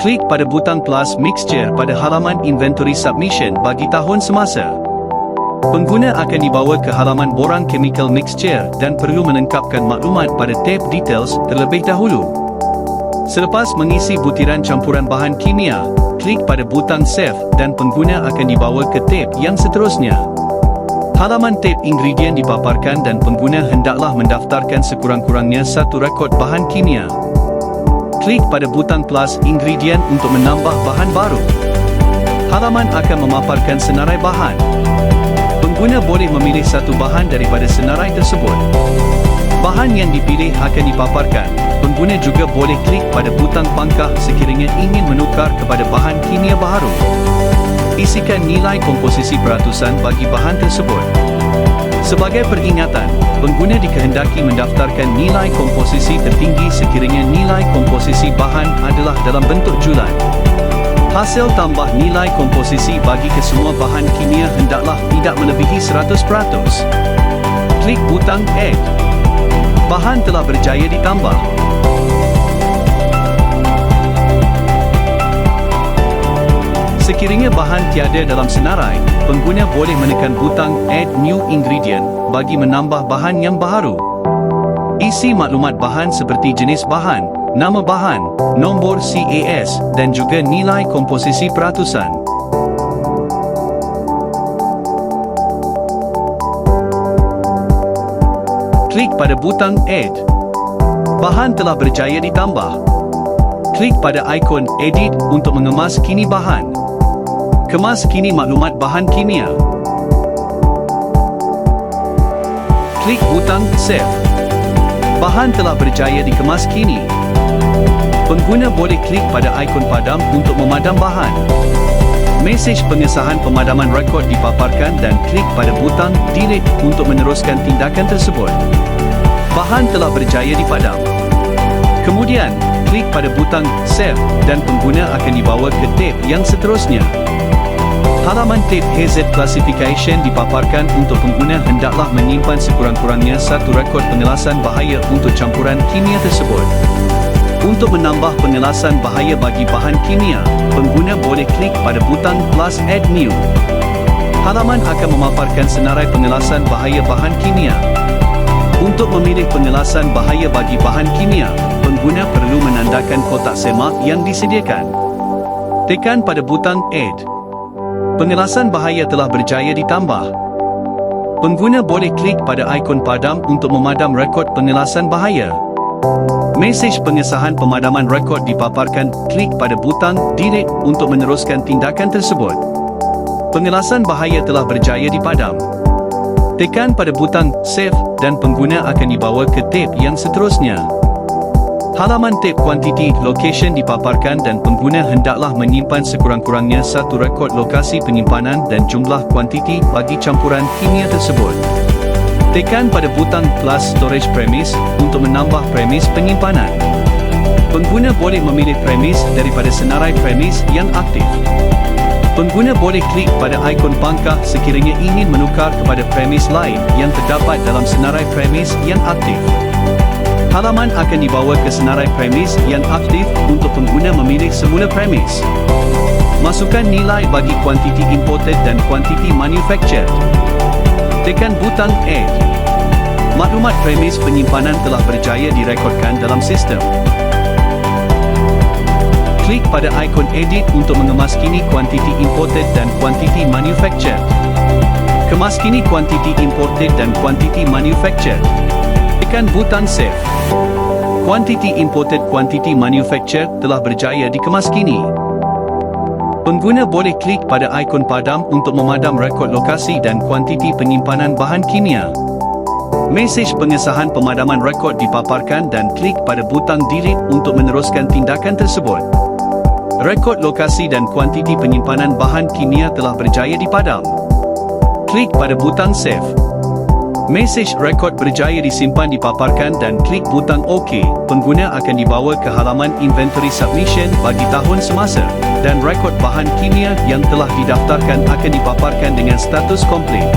Klik pada butang plus mixture pada halaman inventory submission bagi tahun semasa. Pengguna akan dibawa ke halaman borang chemical mixture dan perlu menengkapkan maklumat pada tab details terlebih dahulu. Selepas mengisi butiran campuran bahan kimia, klik pada butang save dan pengguna akan dibawa ke tab yang seterusnya. Halaman tab ingredient dipaparkan dan pengguna hendaklah mendaftarkan sekurang-kurangnya satu rekod bahan kimia. Klik pada butang plus ingredient untuk menambah bahan baru. Halaman akan memaparkan senarai bahan. Pengguna boleh memilih satu bahan daripada senarai tersebut. Bahan yang dipilih akan dipaparkan. Pengguna juga boleh klik pada butang pangkah sekiranya ingin menukar kepada bahan kimia baharu. Isikan nilai komposisi peratusan bagi bahan tersebut. Sebagai peringatan, pengguna dikehendaki mendaftarkan nilai komposisi tertinggi sekiranya nilai komposisi bahan adalah dalam bentuk julan. Hasil tambah nilai komposisi bagi kesemua bahan kimia hendaklah tidak melebihi 100%. Klik butang Add. Bahan telah berjaya ditambah. Sekiranya bahan tiada dalam senarai, pengguna boleh menekan butang Add New Ingredient bagi menambah bahan yang baharu. Isi maklumat bahan seperti jenis bahan, nama bahan, nombor CAS dan juga nilai komposisi peratusan. Klik pada butang Add. Bahan telah berjaya ditambah. Klik pada ikon Edit untuk mengemas kini bahan. Kemas kini maklumat bahan kimia. Klik butang Save. Bahan telah berjaya dikemas kini. Pengguna boleh klik pada ikon padam untuk memadam bahan. Mesej pengesahan pemadaman rekod dipaparkan dan klik pada butang Delete untuk meneruskan tindakan tersebut. Bahan telah berjaya dipadam. Kemudian, klik pada butang Save dan pengguna akan dibawa ke tab yang seterusnya. Halaman tab Hazard Classification dipaparkan untuk pengguna hendaklah menyimpan sekurang-kurangnya satu rekod pengelasan bahaya untuk campuran kimia tersebut. Untuk menambah pengelasan bahaya bagi bahan kimia, pengguna boleh klik pada butang Plus Add New. Halaman akan memaparkan senarai pengelasan bahaya bahan kimia. Untuk memilih pengelasan bahaya bagi bahan kimia, pengguna perlu menandakan kotak semak yang disediakan. Tekan pada butang Add. Pengelasan bahaya telah berjaya ditambah. Pengguna boleh klik pada ikon padam untuk memadam rekod pengelasan bahaya. Mesej pengesahan pemadaman rekod dipaparkan, klik pada butang Delete untuk meneruskan tindakan tersebut. Pengelasan bahaya telah berjaya dipadam. Tekan pada butang Save dan pengguna akan dibawa ke tab yang seterusnya. Halaman tab Quantity Location dipaparkan dan pengguna hendaklah menyimpan sekurang-kurangnya satu rekod lokasi penyimpanan dan jumlah kuantiti bagi campuran kimia tersebut. Tekan pada butang Plus Storage Premise untuk menambah premis penyimpanan. Pengguna boleh memilih premis daripada senarai premis yang aktif. Pengguna boleh klik pada ikon pangkah sekiranya ingin menukar kepada premis lain yang terdapat dalam senarai premis yang aktif. Halaman akan dibawa ke senarai premis yang aktif untuk pengguna memilih semula premis. Masukkan nilai bagi kuantiti imported dan kuantiti manufactured. Tekan butang Add. Maklumat premis penyimpanan telah berjaya direkodkan dalam sistem. Klik pada ikon Edit untuk mengemaskini kuantiti imported dan kuantiti manufactured. Kemaskini kuantiti imported dan kuantiti manufactured. Tekan butang Save. Kuantiti imported, kuantiti manufactured telah berjaya dikemaskini. Pengguna boleh klik pada ikon padam untuk memadam rekod lokasi dan kuantiti penyimpanan bahan kimia. Mesej pengesahan pemadaman rekod dipaparkan dan klik pada butang Delete untuk meneruskan tindakan tersebut. Rekod lokasi dan kuantiti penyimpanan bahan kimia telah berjaya dipadam. Klik pada butang Save. Mesej rekod berjaya disimpan dipaparkan dan klik butang OK. Pengguna akan dibawa ke halaman inventory submission bagi tahun semasa dan rekod bahan kimia yang telah didaftarkan akan dipaparkan dengan status komplit.